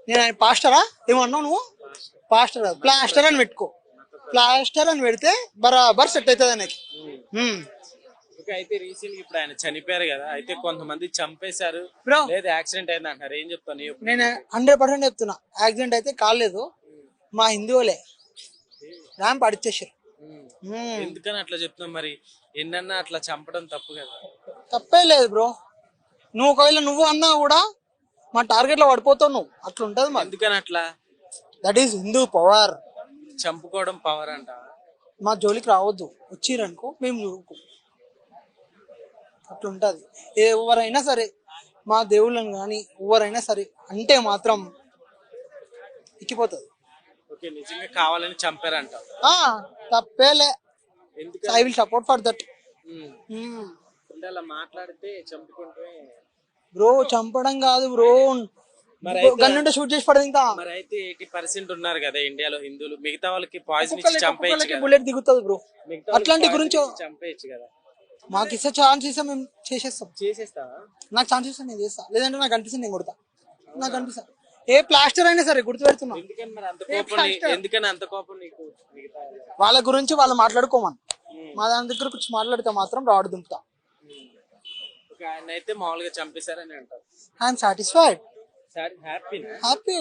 నేను ఆయన పాస్టరా ఏమన్నావు నువ్వు? పాస్టర్ కాదు, ప్లాస్టర్ అని పెట్టుకో. ప్లాస్టర్ అని పెడితే బరాబర్ సెట్ అవుతుంది ఆయనకి. అయితే రీసెంట్ ఇప్పుడు ఆయన చనిపోయారు కదా, అయితే కొంతమంది చంపేశారు బ్రో లేదా యాక్సిడెంట్ అయింది అంటారు, ఏం చెప్తాను? నేను 100% చెప్తున్నా, యాక్సిడెంట్ అయితే కాలేదు. మా హిందువులే ర్యాంప్ అడిచేసారు. ఎందుకని అట్లా చెప్తున్నాం మరి? ఎన్నన్నా అట్లా చంపడం తప్పు కదా? తప్పే లేదు బ్రో. నువ్వు ఒకవేళ నువ్వు అన్నా కూడా మా టార్గెట్ లో పడిపోతావు నువ్వు. అట్లా ఉంటది మరి. ఎందుకని అట్లా? That is Hindu power. చంపుకోవడం పవర్ అంట. మా జోలికి రావద్దు, వచ్చిరనుకో మేము చూడుకో. అట్లా ఉంటది. ఎవరైనా సరే మా దేవుళ్ళని కానీ ఎవరైనా సరే అంటే మాత్రం ఎక్కిపోతుంది. ఓకే, నిజంగా కావాలని చంపారంట. తప్పేలే. ఎందుకు I will support for that. అంటే అలా మాట్లాడితే చంపుకుంటే బ్రో చంపడం కాదు బ్రో, గన్నుంటే షూట్ చేసి పడదు. ఇంకా మరి అయితే 80% ఉన్నారు కదా ఇండియాలో హిందువులు, మిగతా వాళ్ళకి పాయిజన్ ఇచ్చి చంపేయచ్చు కదా? బుల్లెట్ దిగుతుంది బ్రో. అట్లాంటి గురించి చంపేయచ్చు కదా? మాకు ఇస్తే ఛాన్స్ ఇస్తే మేము చేసేస్తాం. చేసేస్తావా? నాకు ఛాన్స్ ఇస్తే నేను చేస్తా, లేదంటే నాకు అనిపిస్తుంది నేను కొడతా. నాకు అనిపిస్తా ఏ ప్లాస్టర్ అయినా సరే గుర్తు పెడుతున్నా. ఎందుకని మరి అంత కోపం? ఎందుకని అంత కోపం నీకు? వాళ్ళ గురించి వాళ్ళు మాట్లాడుకోమని, మా దాని దగ్గర కూర్చొని మాట్లాడితే మాత్రం రాడు దింపుతా. ఆయన అయితే మామూలుగా చంపేశారని అంటారు. I'm satisfied, happy. హ్యాపీ.